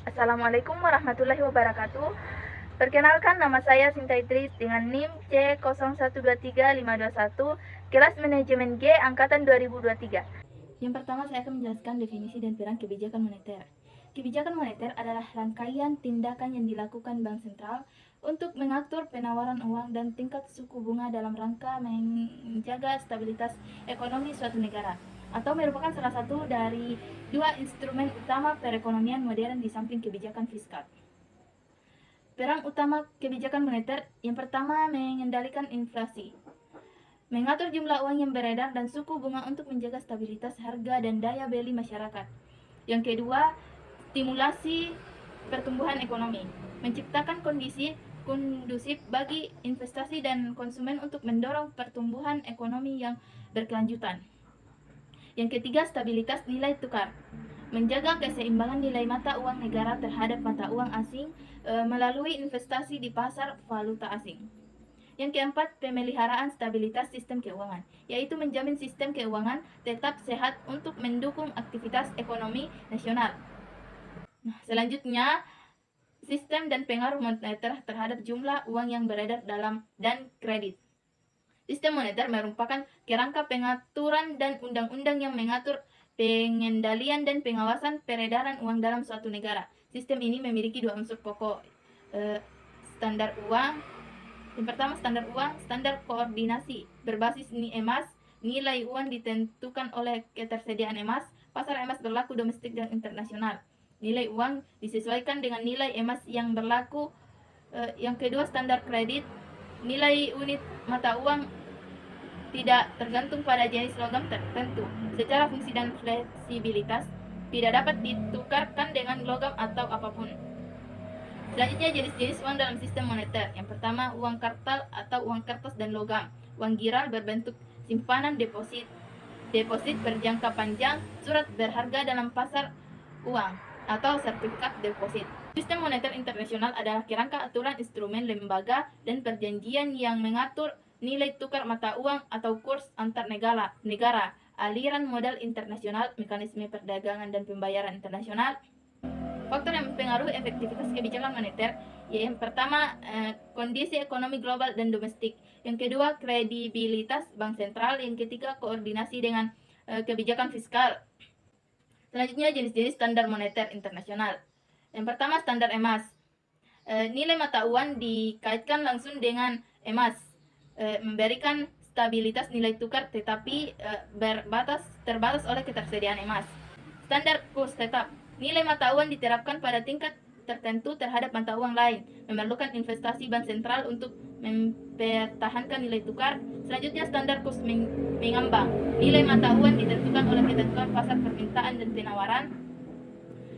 Assalamualaikum warahmatullahi wabarakatuh. Perkenalkan, nama saya Sinta Idris dengan NIM C01235521, kelas manajemen G angkatan 2023. Yang pertama, saya akan menjelaskan definisi dan peran kebijakan moneter. Kebijakan moneter adalah rangkaian tindakan yang dilakukan Bank Sentral untuk mengatur penawaran uang dan tingkat suku bunga dalam rangka menjaga stabilitas ekonomi suatu negara, atau merupakan salah satu dari dua instrumen utama perekonomian modern di samping kebijakan fiskal. Peran utama kebijakan moneter: yang pertama, mengendalikan inflasi, mengatur jumlah uang yang beredar dan suku bunga untuk menjaga stabilitas harga dan daya beli masyarakat. Yang kedua, stimulasi pertumbuhan ekonomi, menciptakan kondisi kondusif bagi investasi dan konsumen untuk mendorong pertumbuhan ekonomi yang berkelanjutan. Yang ketiga, stabilitas nilai tukar, menjaga keseimbangan nilai mata uang negara terhadap mata uang asing melalui investasi di pasar valuta asing. Yang keempat, pemeliharaan stabilitas sistem keuangan, yaitu menjamin sistem keuangan tetap sehat untuk mendukung aktivitas ekonomi nasional. Selanjutnya, sistem dan pengaruh moneter terhadap jumlah uang yang beredar dalam dan kredit. Sistem moneter merupakan kerangka pengaturan dan undang-undang yang mengatur pengendalian dan pengawasan peredaran uang dalam suatu negara. Sistem ini memiliki dua unsur pokok, standar uang. Yang pertama, standar uang, standar koordinasi berbasis emas. Nilai uang ditentukan oleh ketersediaan emas. Pasar emas berlaku domestik dan internasional. Nilai uang disesuaikan dengan nilai emas yang berlaku. Yang kedua, standar kredit. Nilai unit mata uang tidak tergantung pada jenis logam tertentu. Secara fungsi dan fleksibilitas, tidak dapat ditukarkan dengan logam atau apapun. Selanjutnya, jenis-jenis uang dalam sistem moneter. Yang pertama, uang kartal atau uang kertas dan logam. Uang giral berbentuk simpanan deposit. Deposit berjangka panjang, surat berharga dalam pasar uang, atau sertifikat deposit. Sistem moneter internasional adalah kerangka aturan instrumen lembaga dan perjanjian yang mengatur nilai tukar mata uang atau kurs antar negara, aliran modal internasional, mekanisme perdagangan dan pembayaran internasional. Faktor yang mempengaruhi efektivitas kebijakan moneter, yang pertama, kondisi ekonomi global dan domestik. Yang kedua, kredibilitas bank sentral. Yang ketiga, koordinasi dengan kebijakan fiskal. Selanjutnya, jenis-jenis standar moneter internasional. Yang pertama, standar emas. Nilai mata uang dikaitkan langsung dengan emas, memberikan stabilitas nilai tukar tetapi terbatas oleh ketersediaan emas. Standar kurs tetap. Nilai mata uang diterapkan pada tingkat tertentu terhadap mata uang lain, memerlukan investasi bank sentral untuk mempertahankan nilai tukar. Selanjutnya, standar kurs mengambang. Nilai mata uang ditentukan oleh ketentuan pasar permintaan dan penawaran,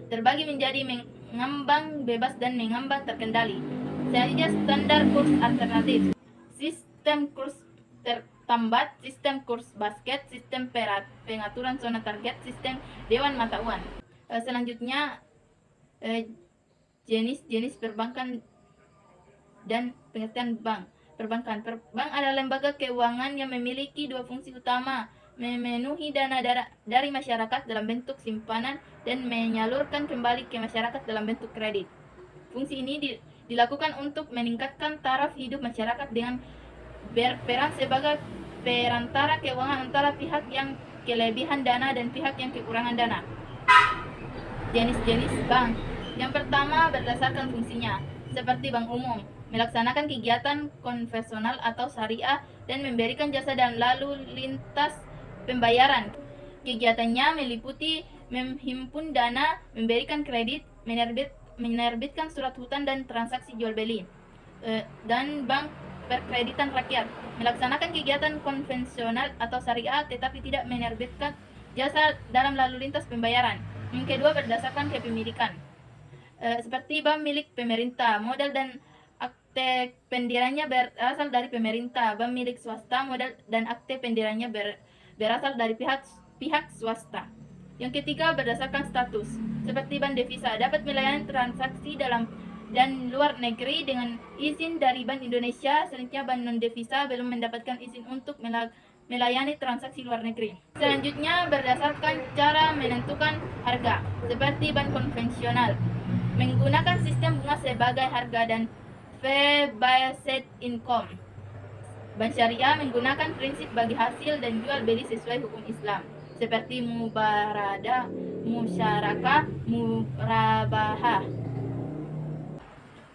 terbagi menjadi mengambang bebas dan mengambang terkendali. Selanjutnya, standar kurs alternatif. Sistem kurs tertambat, sistem kurs basket, sistem pengaturan zona target, sistem dewan mata uang. Selanjutnya, jenis-jenis perbankan dan pengertian bank. Perbankan. Bank adalah lembaga keuangan yang memiliki dua fungsi utama: memenuhi dana dari masyarakat dalam bentuk simpanan dan menyalurkan kembali ke masyarakat dalam bentuk kredit. Fungsi ini dilakukan untuk meningkatkan taraf hidup masyarakat dengan berperan sebagai perantara keuangan antara pihak yang kelebihan dana dan pihak yang kekurangan dana. Jenis-jenis bank. Yang pertama, berdasarkan fungsinya, seperti bank umum, melaksanakan kegiatan konvensional atau syariah dan memberikan jasa dan lalu lintas pembayaran. Kegiatannya meliputi menghimpun dana, memberikan kredit, menerbitkan surat hutang dan transaksi jual beli. Dan bank perkreditan rakyat, melaksanakan kegiatan konvensional atau syariah tetapi tidak menerbitkan jasa dalam lalu lintas pembayaran. Yang kedua, berdasarkan kepemilikan, seperti bank milik pemerintah, modal dan akte pendiriannya berasal dari pemerintah. Bank milik swasta, modal dan akte pendiriannya berasal dari pihak swasta. Yang ketiga, berdasarkan status, seperti bank devisa, dapat melayani transaksi dalam dan luar negeri dengan izin dari Bank Indonesia. Selanjutnya, bank non devisa belum mendapatkan izin untuk melayani transaksi luar negeri. Selanjutnya, berdasarkan cara menentukan harga, seperti bank konvensional, menggunakan sistem bunga sebagai harga dan fee-based income. Bank syariah menggunakan prinsip bagi hasil dan jual beli sesuai hukum Islam, seperti mubarada, musyarakah, murabahah.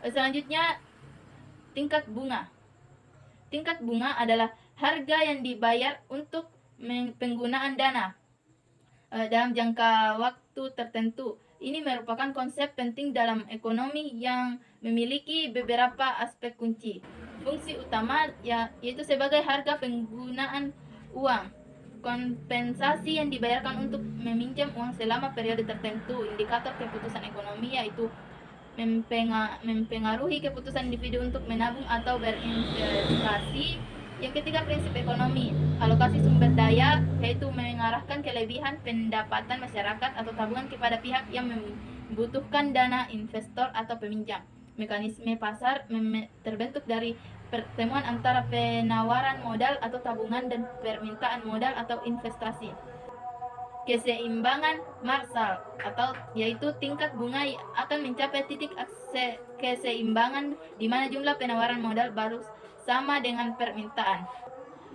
Selanjutnya, tingkat bunga. Tingkat bunga adalah harga yang dibayar untuk penggunaan dana dalam jangka waktu tertentu. Ini merupakan konsep penting dalam ekonomi yang memiliki beberapa aspek kunci. Fungsi utama yaitu sebagai harga penggunaan uang, kompensasi yang dibayarkan untuk meminjam uang selama periode tertentu, indikator keputusan ekonomi yaitu mempengaruhi keputusan individu untuk menabung atau berinvestasi. Yang ketiga, prinsip ekonomi, alokasi sumber daya, yaitu mengarahkan kelebihan pendapatan masyarakat atau tabungan kepada pihak yang membutuhkan dana, investor atau peminjam. Mekanisme pasar terbentuk dari pertemuan antara penawaran modal atau tabungan dan permintaan modal atau investasi. Keseimbangan Marshall atau yaitu tingkat bunga akan mencapai titik keseimbangan di mana jumlah penawaran modal baru sama dengan permintaan.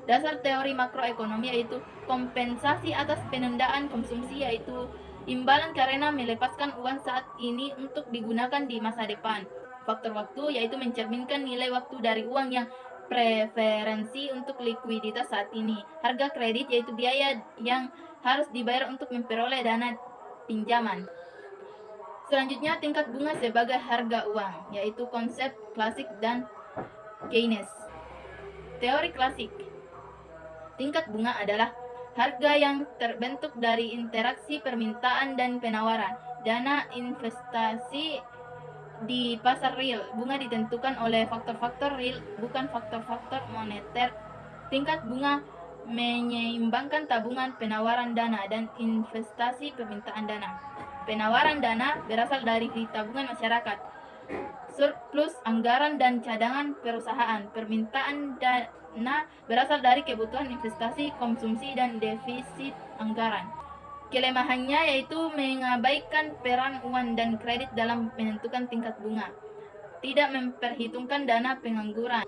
Dasar teori makroekonomi yaitu kompensasi atas penundaan konsumsi, yaitu imbalan karena melepaskan uang saat ini untuk digunakan di masa depan. Faktor waktu yaitu mencerminkan nilai waktu dari uang yang preferensi untuk likuiditas saat ini. Harga kredit yaitu biaya yang harus dibayar untuk memperoleh dana pinjaman. Selanjutnya, tingkat bunga sebagai harga uang, yaitu konsep klasik dan Keynes. Teori klasik. Tingkat bunga adalah harga yang terbentuk dari interaksi permintaan dan penawaran dana investasi di pasar real. Bunga ditentukan oleh faktor-faktor real, bukan faktor-faktor moneter. Tingkat bunga menyeimbangkan tabungan, penawaran dana, dan investasi permintaan dana. Penawaran dana berasal dari tabungan masyarakat, surplus anggaran dan cadangan perusahaan. Permintaan dana berasal dari kebutuhan investasi, konsumsi, dan defisit anggaran. Kelemahannya yaitu mengabaikan peran uang dan kredit dalam menentukan tingkat bunga, tidak memperhitungkan dana pengangguran,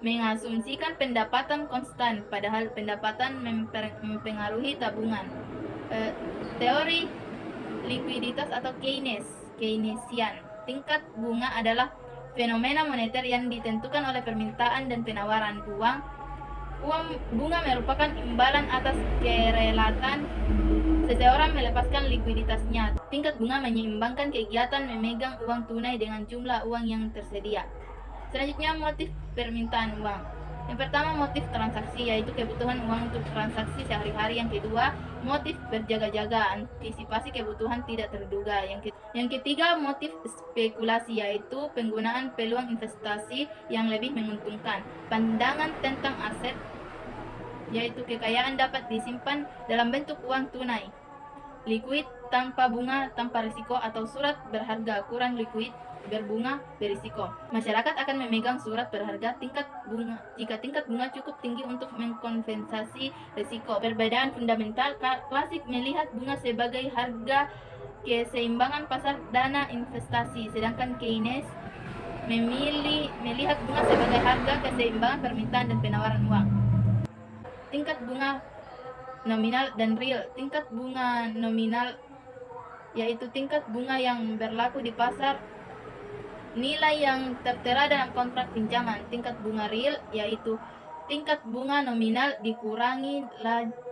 mengasumsikan pendapatan konstan, padahal pendapatan mempengaruhi tabungan. Teori likuiditas atau Keynesian. Tingkat bunga adalah fenomena moneter yang ditentukan oleh permintaan dan penawaran uang. Bunga merupakan imbalan atas kerelatan seseorang melepaskan likuiditasnya. Tingkat bunga menyeimbangkan kegiatan memegang uang tunai dengan jumlah uang yang tersedia. Selanjutnya, motif permintaan uang. Yang pertama, motif transaksi, yaitu kebutuhan uang untuk transaksi sehari-hari. Yang kedua, motif berjaga-jaga, antisipasi kebutuhan tidak terduga. Yang ketiga, motif spekulasi, yaitu penggunaan peluang investasi yang lebih menguntungkan. Pandangan tentang aset, yaitu kekayaan dapat disimpan dalam bentuk uang tunai, liquid tanpa bunga tanpa risiko, atau surat berharga kurang liquid berbunga berisiko. Masyarakat akan memegang surat berharga jika tingkat bunga cukup tinggi untuk mengkompensasi risiko. Perbedaan fundamental, klasik melihat bunga sebagai harga keseimbangan pasar dana investasi, sedangkan Keynes melihat bunga sebagai harga keseimbangan permintaan dan penawaran uang. Tingkat bunga nominal dan real. Tingkat bunga nominal yaitu tingkat bunga yang berlaku di pasar, nilai yang tertera dalam kontrak pinjaman. Tingkat bunga real yaitu tingkat bunga nominal dikurangi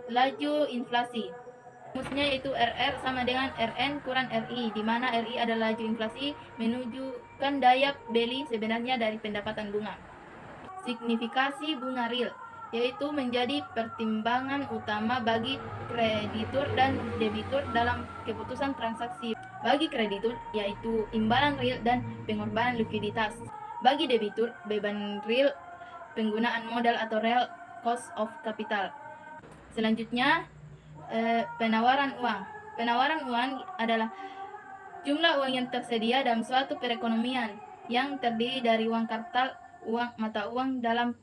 laju inflasi. Rumusnya yaitu RR sama dengan RN kurang RI, di mana RI adalah laju inflasi menunjukkan daya beli sebenarnya dari pendapatan bunga. Signifikasi bunga real yaitu menjadi pertimbangan utama bagi kreditur dan debitur dalam keputusan transaksi. Bagi kreditur yaitu imbalan real dan pengorbanan likuiditas. Bagi debitur, beban real penggunaan modal atau real cost of capital. Selanjutnya, penawaran uang. Penawaran uang adalah jumlah uang yang tersedia dalam suatu perekonomian yang terdiri dari uang kartal, uang mata uang dalam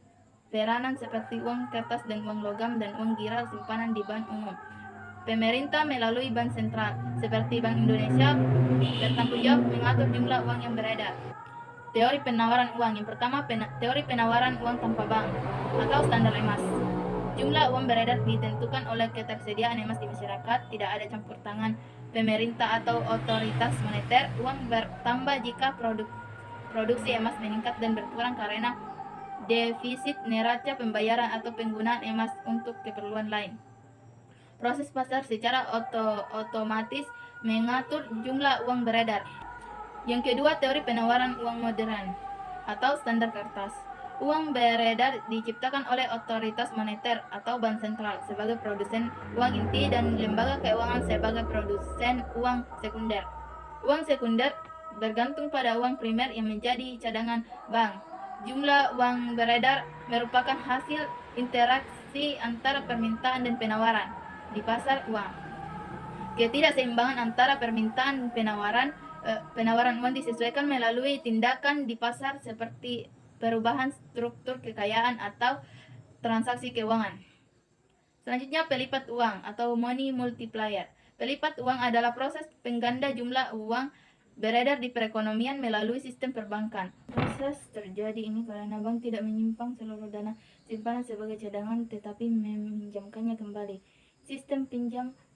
peranan seperti uang kertas dan uang logam, dan uang giral simpanan di bank umum. Pemerintah melalui bank sentral, seperti Bank Indonesia, bertanggung jawab mengatur jumlah uang yang beredar. Teori penawaran uang. Yang pertama, teori penawaran uang tanpa bank atau standar emas. Jumlah uang beredar ditentukan oleh ketersediaan emas di masyarakat, tidak ada campur tangan pemerintah atau otoritas moneter. Uang bertambah jika produksi emas meningkat dan berkurang karena defisit neraca pembayaran atau penggunaan emas untuk keperluan lain. Proses pasar secara otomatis mengatur jumlah uang beredar. Yang kedua, teori penawaran uang modern atau standar kertas. Uang beredar diciptakan oleh otoritas moneter atau bank sentral sebagai produsen uang inti dan lembaga keuangan sebagai produsen uang sekunder. Uang sekunder bergantung pada uang primer yang menjadi cadangan bank. Jumlah uang beredar merupakan hasil interaksi antara permintaan dan penawaran di pasar uang. Ketidakseimbangan antara permintaan dan penawaran uang disesuaikan melalui tindakan di pasar seperti perubahan struktur kekayaan atau transaksi keuangan. Selanjutnya, pelipat uang atau money multiplier. Pelipat uang adalah proses pengganda jumlah uang beredar di perekonomian melalui sistem perbankan. Proses terjadi ini karena bank tidak menyimpan seluruh dana simpanan sebagai cadangan tetapi meminjamkannya kembali. Sistem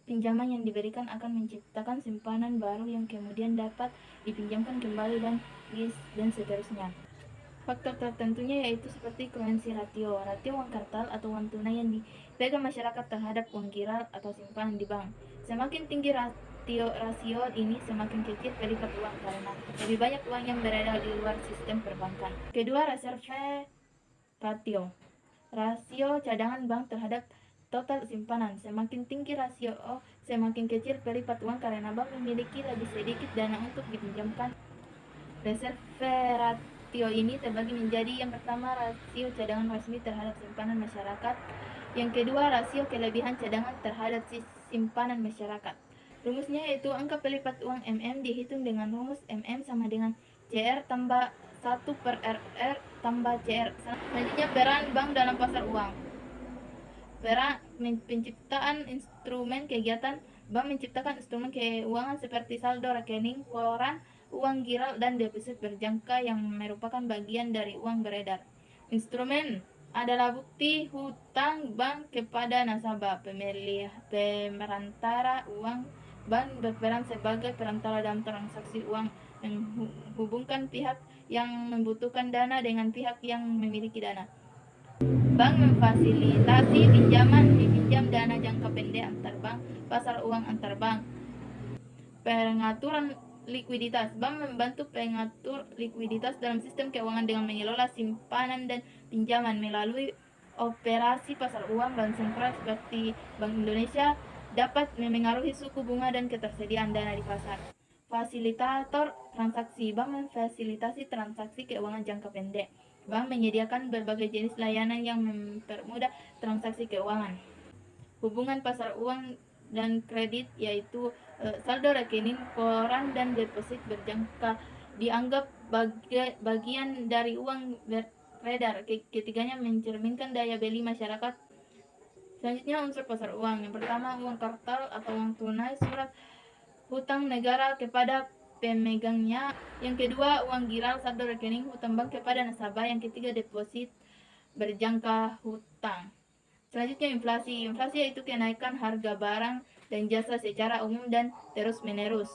pinjaman yang diberikan akan menciptakan simpanan baru yang kemudian dapat dipinjamkan kembali dan seterusnya. Faktor tertentunya yaitu seperti currency ratio uang kartal atau uang tunai yang dipegang masyarakat terhadap uang giral atau simpanan di bank. Semakin tinggi rasio ini, semakin kecil pelipat uang karena lebih banyak uang yang beredar di luar sistem perbankan. Kedua, reserve ratio. Rasio cadangan bank terhadap total simpanan. Semakin tinggi rasio semakin kecil pelipat uang karena bank memiliki lebih sedikit dana untuk dipinjamkan. Reserve ratio ini terbagi menjadi yang pertama rasio cadangan resmi terhadap simpanan masyarakat, yang kedua rasio kelebihan cadangan terhadap simpanan masyarakat. Rumusnya yaitu angka pelipat uang MM dihitung dengan rumus MM sama dengan CR tambah 1 per RR tambah CR. Selanjutnya, peran bank dalam pasar uang. Peran penciptaan instrumen kegiatan. Bank menciptakan instrumen keuangan seperti saldo rekening, koran, uang giral, dan deposit berjangka yang merupakan bagian dari uang beredar. Instrumen adalah bukti hutang bank kepada nasabah. Pemerantara uang. Bank berperan sebagai perantara dalam transaksi uang, menghubungkan pihak yang membutuhkan dana dengan pihak yang memiliki dana. Bank memfasilitasi dipinjam dana jangka pendek antar bank, pasar uang antar bank. Pengaturan likuiditas. Bank membantu pengatur likuiditas dalam sistem keuangan dengan mengelola simpanan dan pinjaman melalui operasi pasar uang. Bank sentral seperti Bank Indonesia dapat memengaruhi suku bunga dan ketersediaan dana di pasar. Fasilitator transaksi. Bank memfasilitasi transaksi keuangan jangka pendek. Bank menyediakan berbagai jenis layanan yang mempermudah transaksi keuangan. Hubungan pasar uang dan kredit yaitu saldo rekening, koran, dan deposit berjangka dianggap bagian dari uang beredar. Ketiganya mencerminkan daya beli masyarakat. Selanjutnya, unsur pasar uang. Yang pertama, uang kartal atau uang tunai, surat hutang negara kepada pemegangnya. Yang kedua, uang giral, saldo rekening, hutang bank kepada nasabah. Yang ketiga, deposit berjangka hutang. Selanjutnya, inflasi. Inflasi yaitu kenaikan harga barang dan jasa secara umum dan terus-menerus.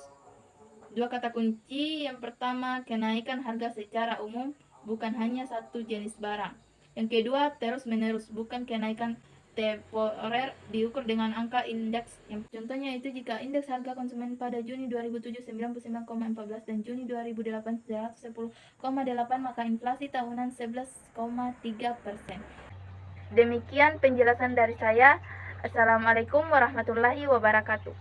Dua kata kunci. Yang pertama, kenaikan harga secara umum, bukan hanya satu jenis barang. Yang kedua, terus-menerus, bukan kenaikan temporer diukur dengan angka indeks. Contohnya itu jika indeks harga konsumen pada Juni 2007 99,14 dan Juni 2008 110,8, maka inflasi tahunan 11,3%. Demikian penjelasan dari saya. Assalamualaikum warahmatullahi wabarakatuh.